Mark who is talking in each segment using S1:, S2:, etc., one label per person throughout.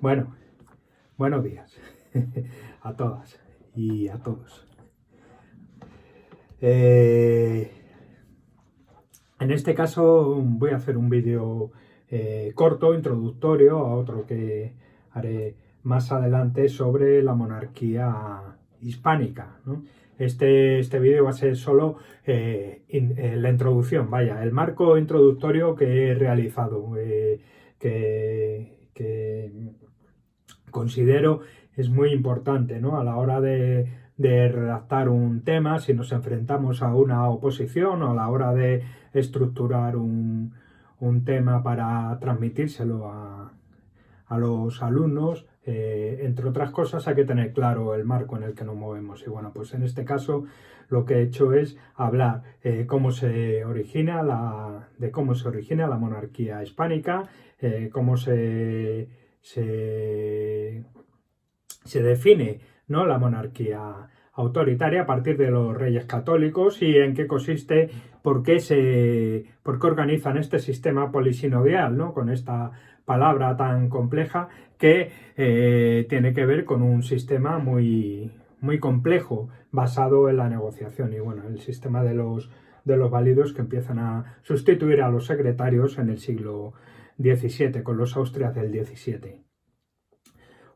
S1: Bueno, buenos días a todas y a todos. En este caso voy a hacer un vídeo corto, introductorio, a otro que haré más adelante sobre la monarquía hispánica, ¿no? Este vídeo va a ser solo la introducción, vaya, el marco introductorio que he realizado, que considero es muy importante, ¿no? A la hora de redactar un tema, si nos enfrentamos a una oposición o a la hora de estructurar un tema para transmitírselo a los alumnos, entre otras cosas hay que tener claro el marco en el que nos movemos. Y bueno, pues en este caso lo que he hecho es hablar de cómo se origina la monarquía hispánica, cómo se define, ¿no?, la monarquía autoritaria a partir de los reyes católicos y en qué consiste, por qué organizan este sistema polisinodial, ¿no?, con esta palabra tan compleja que tiene que ver con un sistema muy, muy complejo basado en la negociación y bueno, el sistema de los válidos que empiezan a sustituir a los secretarios en el siglo XVII con los Austrias del XVII.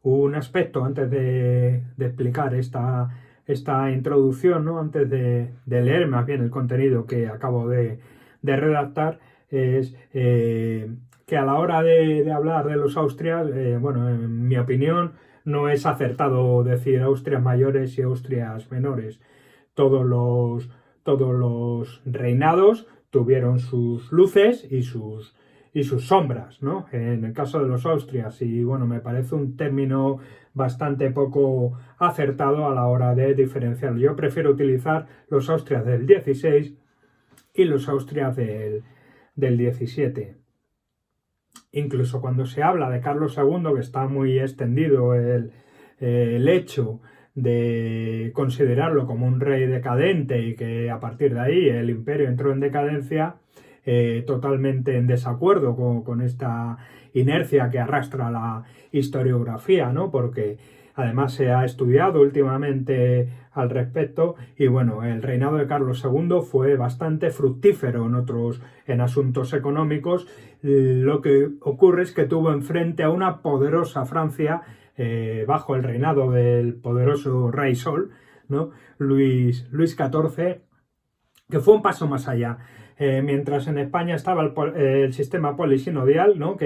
S1: Un aspecto antes de explicar esta introducción, ¿no?, antes de leer más bien el contenido que acabo de redactar, es que a la hora de hablar de los Austrias, bueno, en mi opinión, no es acertado decir Austrias mayores y Austrias menores. Todos los reinados tuvieron sus luces y sus sombras, ¿no? En el caso de los Austrias, y bueno, me parece un término bastante poco acertado a la hora de diferenciar. Yo prefiero utilizar los Austrias del 16 y los Austrias del 17. Incluso cuando se habla de Carlos II, que está muy extendido el hecho de considerarlo como un rey decadente y que a partir de ahí el imperio entró en decadencia, totalmente en desacuerdo con esta inercia que arrastra la historiografía, ¿no? Porque además se ha estudiado últimamente al respecto y bueno, el reinado de Carlos II fue bastante fructífero en asuntos económicos. Lo que ocurre es que tuvo enfrente a una poderosa Francia bajo el reinado del poderoso rey Sol, ¿no?, Luis XIV, que fue un paso más allá. Mientras en España estaba el sistema polisinodial, ¿no?,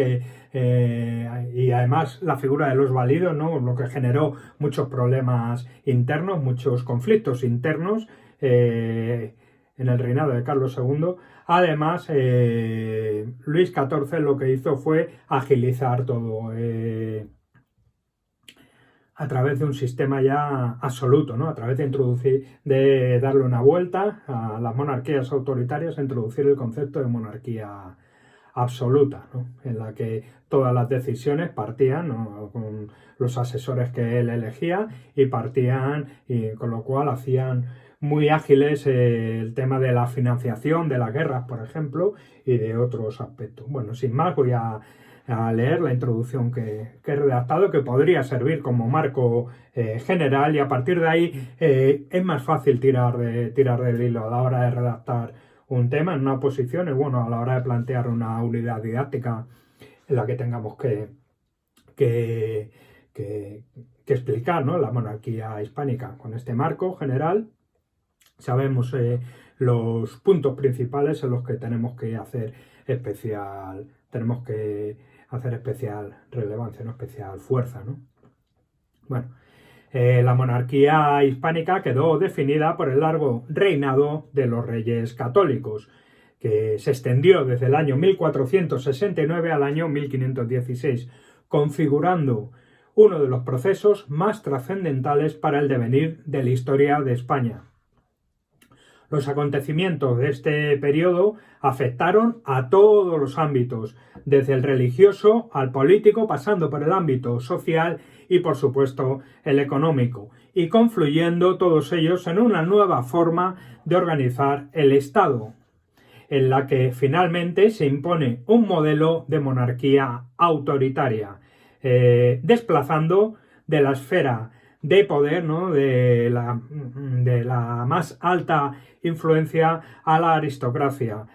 S1: y además la figura de los válidos, ¿no?, lo que generó muchos problemas internos, muchos conflictos internos en el reinado de Carlos II. Además, Luis XIV lo que hizo fue agilizar todo a través de un sistema ya absoluto, ¿no?, a través de darle una vuelta a las monarquías autoritarias, a introducir el concepto de monarquía absoluta, ¿no?, en la que todas las decisiones partían, ¿no?, con los asesores que él elegía y con lo cual hacían muy ágiles el tema de la financiación de las guerras, por ejemplo, y de otros aspectos. Bueno, sin más, voy a leer la introducción que he redactado, que podría servir como marco general, y a partir de ahí es más fácil tirar del hilo a la hora de redactar un tema en una posición y bueno, a la hora de plantear una unidad didáctica en la que tengamos que explicar, ¿no?, la monarquía hispánica. Con este marco general sabemos los puntos principales en los que tenemos que hacer especial relevancia, ¿no?, especial fuerza, ¿no? Bueno, la monarquía hispánica quedó definida por el largo reinado de los reyes católicos, que se extendió desde el año 1469 al año 1516, configurando uno de los procesos más trascendentales para el devenir de la historia de España. Los acontecimientos de este periodo afectaron a todos los ámbitos, desde el religioso al político, pasando por el ámbito social y, por supuesto, el económico, y confluyendo todos ellos en una nueva forma de organizar el Estado, en la que finalmente se impone un modelo de monarquía autoritaria, desplazando de la esfera de poder, ¿no? de la más alta influencia a la aristocracia.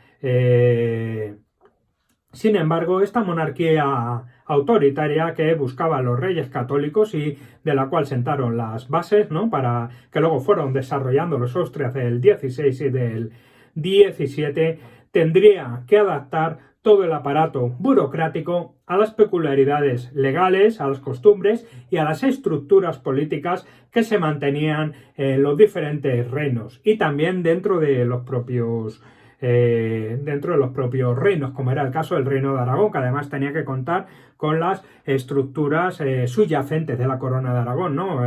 S1: Sin embargo, esta monarquía autoritaria que buscaban los reyes católicos y de la cual sentaron las bases, ¿no? Para que luego fueron desarrollando los Austrias del 16 y del 17, tendría que adaptar todo el aparato burocrático a las peculiaridades legales, a las costumbres y a las estructuras políticas que se mantenían en los diferentes reinos y también dentro de los propios reinos, como era el caso del reino de Aragón, que además tenía que contar con las estructuras subyacentes de la corona de Aragón, ¿no?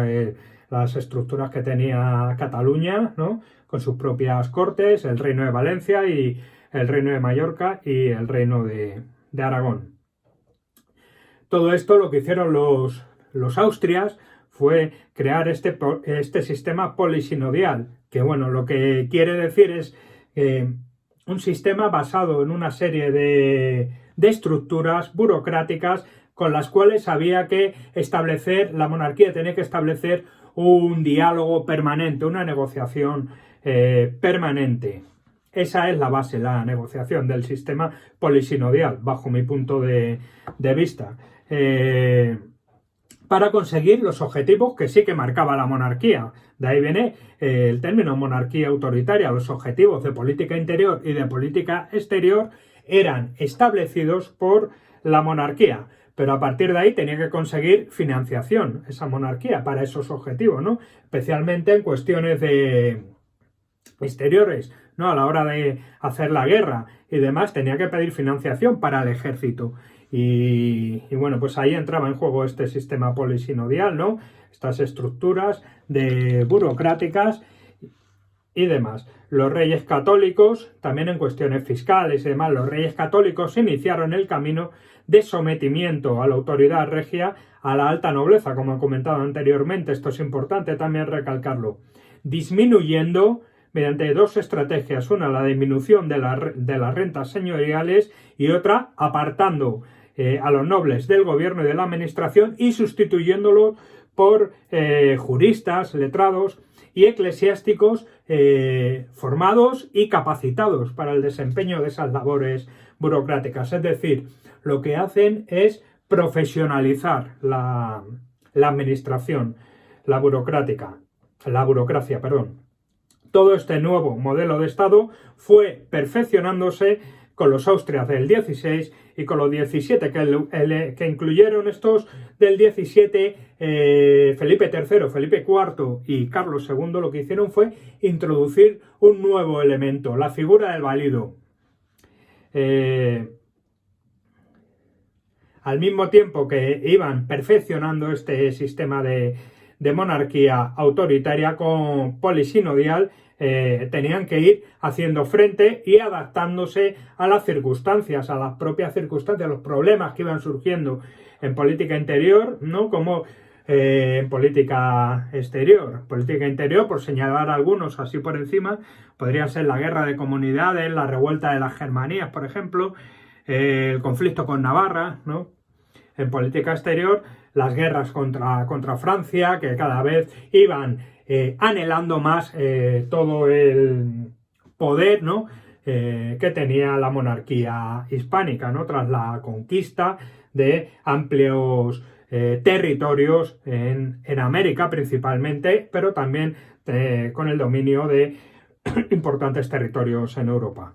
S1: Las estructuras que tenía Cataluña, ¿no? Con sus propias cortes, el reino de Valencia y el reino de Mallorca y el reino de Aragón. Todo esto lo que hicieron los Austrias fue crear este sistema polisinodial, que bueno, lo que quiere decir es un sistema basado en una serie de estructuras burocráticas con las cuales había que establecer, la monarquía tenía que establecer un diálogo permanente, una negociación permanente. Esa es la base, la negociación del sistema polisinodial, bajo mi punto de vista. Para conseguir los objetivos que sí que marcaba la monarquía. De ahí viene el término monarquía autoritaria. Los objetivos de política interior y de política exterior eran establecidos por la monarquía. Pero a partir de ahí tenía que conseguir financiación, esa monarquía, para esos objetivos, ¿no? Especialmente en cuestiones de exteriores, ¿no? A la hora de hacer la guerra y demás, tenía que pedir financiación para el ejército. Y bueno, pues ahí entraba en juego este sistema polisinodial, ¿no? Estas estructuras burocráticas y demás. Los reyes católicos, también en cuestiones fiscales y demás, los reyes católicos iniciaron el camino de sometimiento a la autoridad regia a la alta nobleza, como he comentado anteriormente. Esto es importante también recalcarlo. Disminuyendo mediante dos estrategias, una la disminución de las rentas señoriales y otra apartando a los nobles del gobierno y de la administración y sustituyéndolos por juristas, letrados y eclesiásticos formados y capacitados para el desempeño de esas labores burocráticas. Es decir, lo que hacen es profesionalizar la administración, la burocracia. Todo este nuevo modelo de Estado fue perfeccionándose con los Austrias del 16 y con los 17 que incluyeron estos del 17, Felipe III, Felipe IV y Carlos II, lo que hicieron fue introducir un nuevo elemento, la figura del valido. Al mismo tiempo que iban perfeccionando este sistema de monarquía autoritaria con polisinodial, tenían que ir haciendo frente y adaptándose a las circunstancias, a las propias circunstancias, los problemas que iban surgiendo en política interior, ¿no? Como en política exterior. Política interior, por señalar algunos así por encima, podrían ser la guerra de comunidades, la revuelta de las Germanías, por ejemplo, el conflicto con Navarra, ¿no? En política exterior, las guerras contra Francia, que cada vez iban anhelando más todo el poder, ¿no? Que tenía la monarquía hispánica, ¿no? Tras la conquista de amplios territorios en América principalmente, pero también con el dominio de importantes territorios en Europa.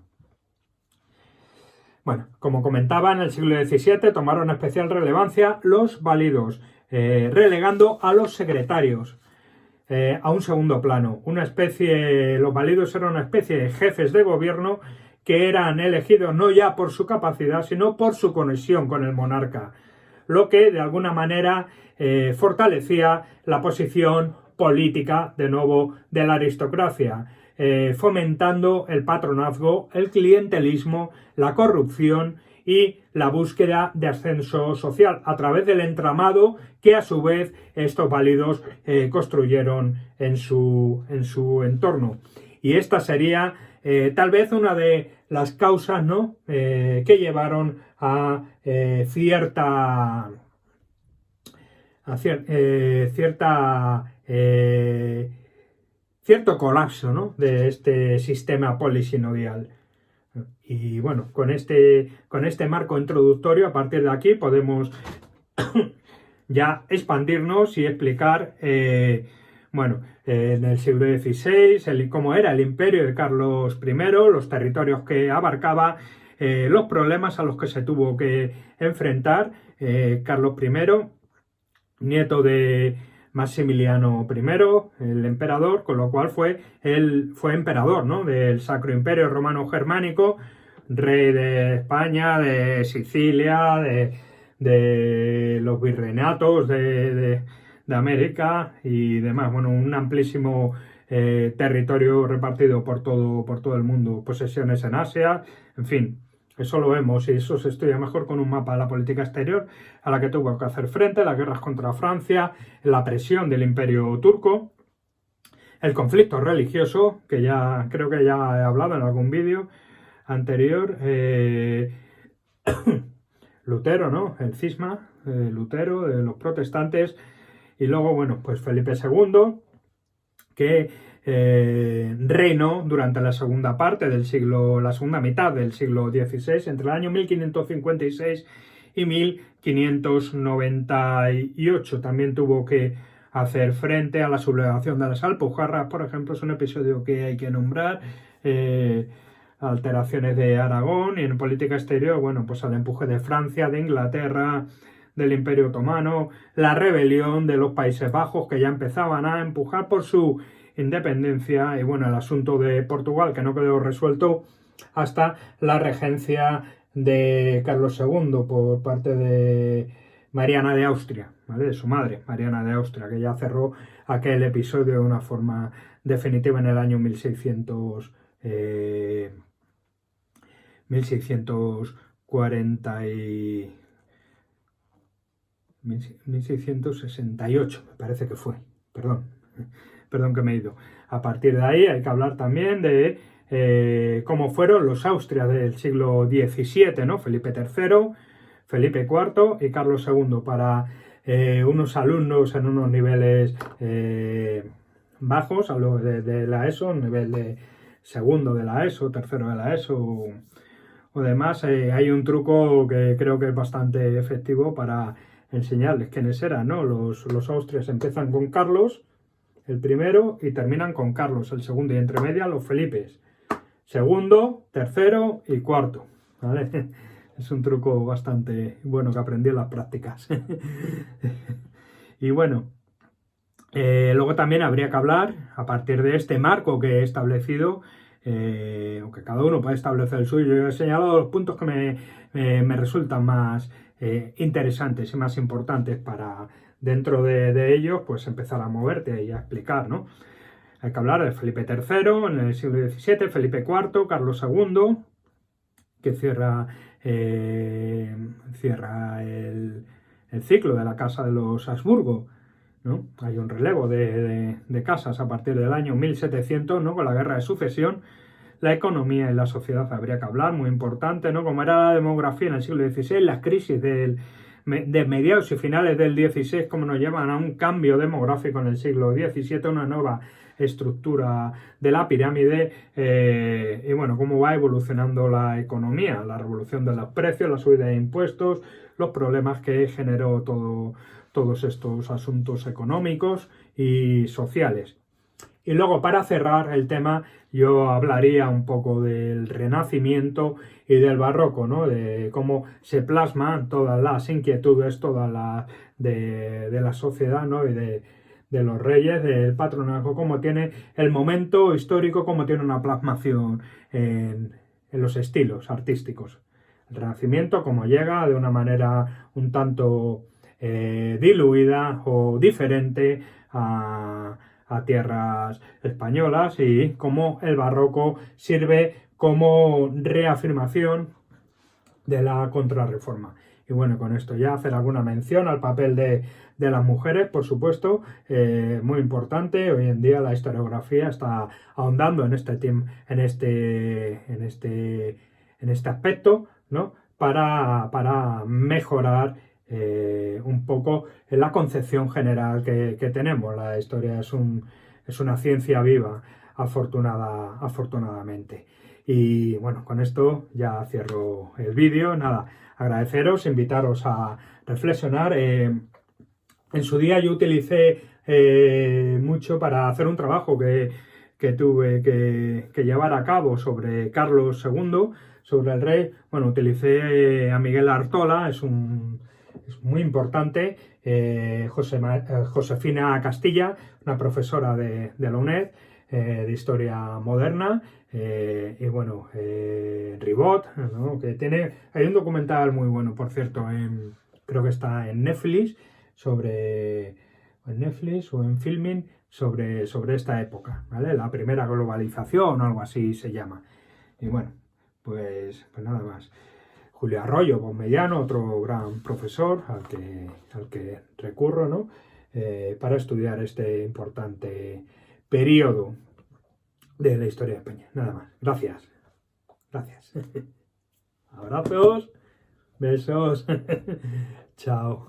S1: Bueno, como comentaba, en el siglo XVII tomaron especial relevancia los válidos, relegando a los secretarios a un segundo plano. Los válidos eran una especie de jefes de gobierno que eran elegidos no ya por su capacidad, sino por su conexión con el monarca, lo que de alguna manera fortalecía la posición política, de nuevo, de la aristocracia, fomentando el patronazgo, el clientelismo, la corrupción y la búsqueda de ascenso social a través del entramado que a su vez estos válidos construyeron en su entorno. Y esta sería tal vez una de las causas, ¿no? Que llevaron a cierta cierto colapso, ¿no?, de este sistema polisinodial. Y bueno, con este marco introductorio, a partir de aquí podemos ya expandirnos y explicar, en el siglo XVI, cómo era el imperio de Carlos I, los territorios que abarcaba, los problemas a los que se tuvo que enfrentar Carlos I, nieto de Maximiliano I, el emperador, con lo cual fue emperador, ¿no?, del Sacro Imperio Romano Germánico, rey de España, de Sicilia, de los virreinatos de América y demás. Bueno, un amplísimo territorio repartido por todo el mundo, posesiones en Asia, en fin. Eso lo vemos y eso se estudia mejor con un mapa de la política exterior a la que tuvo que hacer frente, las guerras contra Francia, la presión del imperio turco, el conflicto religioso, que ya creo que ya he hablado en algún vídeo anterior, Lutero, ¿no?, el cisma, Lutero, de los protestantes, y luego, bueno, pues Felipe II, que reinó durante la segunda mitad del siglo XVI, entre el año 1556 y 1598. También tuvo que hacer frente a la sublevación de las Alpujarras, por ejemplo, es un episodio que hay que nombrar, alteraciones de Aragón, y en política exterior, bueno, pues al empuje de Francia, de Inglaterra, del Imperio Otomano, la rebelión de los Países Bajos, que ya empezaban a empujar por su independencia, y bueno, el asunto de Portugal, que no quedó resuelto hasta la regencia de Carlos II por parte de Mariana de Austria, ¿vale?, de su madre, Mariana de Austria, que ya cerró aquel episodio de una forma definitiva en el año 1668, me parece que fue, perdón que me he ido. A partir de ahí hay que hablar también de cómo fueron los Austrias del siglo XVII, ¿no?, Felipe III, Felipe IV y Carlos II, para unos alumnos en unos niveles bajos, de la ESO, nivel de segundo de la ESO, tercero de la ESO o demás. Hay un truco que creo que es bastante efectivo para enseñarles quiénes eran, ¿no? Los Austrias empiezan con Carlos el primero y terminan con Carlos el segundo, y entre medias los Felipes, segundo, tercero y cuarto, ¿vale? Es un truco bastante bueno que aprendí en las prácticas. Y bueno, luego también habría que hablar, a partir de este marco que he establecido, aunque cada uno puede establecer el suyo, yo he señalado los puntos que me resultan más interesantes y más importantes para, dentro de ellos, pues empezar a moverte y a explicar, ¿no? Hay que hablar de Felipe III en el siglo XVII, Felipe IV, Carlos II, que cierra el ciclo de la Casa de los Habsburgo, ¿no? Hay un relevo de casas a partir del año 1700, ¿no?, con la Guerra de Sucesión. La economía y la sociedad habría que hablar, muy importante, ¿no?, como era la demografía en el siglo XVI, las crisis de mediados y finales del XVI, como nos llevan a un cambio demográfico en el siglo XVII, una nueva estructura de la pirámide, y bueno, cómo va evolucionando la economía, la revolución de los precios, la subida de impuestos, los problemas que generó todos estos asuntos económicos y sociales. Y luego, para cerrar el tema, yo hablaría un poco del Renacimiento y del Barroco, ¿no?, de cómo se plasman todas las inquietudes, de la sociedad, ¿no?, y de los reyes, del patronazgo, cómo tiene el momento histórico, cómo tiene una plasmación en los estilos artísticos. El Renacimiento, como llega de una manera un tanto diluida o diferente a tierras españolas, y cómo el Barroco sirve como reafirmación de la Contrarreforma. Y bueno, con esto ya hacer alguna mención al papel de las mujeres, por supuesto, muy importante. Hoy en día la historiografía está ahondando en este aspecto, ¿no?, para mejorar un poco en la concepción general que tenemos. La historia es una ciencia viva, afortunadamente. Y bueno, con esto ya cierro el vídeo. Nada, agradeceros, invitaros a reflexionar. En su día yo utilicé mucho para hacer un trabajo que tuve que llevar a cabo sobre Carlos II, sobre el rey. Bueno, utilicé a Miguel Artola, es muy importante, Josefina Castilla, una profesora de la UNED, de Historia Moderna, y bueno, Ribot, ¿no? Hay un documental muy bueno, por cierto, creo que está en Netflix, en Netflix o en Filmin, sobre esta época, ¿vale? La primera globalización o algo así se llama. Y bueno, pues nada más. Julio Arroyo Bonmellano, otro gran profesor al que recurro, ¿no? Para estudiar este importante periodo de la historia de España. Nada más. Gracias. Gracias. Abrazos. Besos. Chao.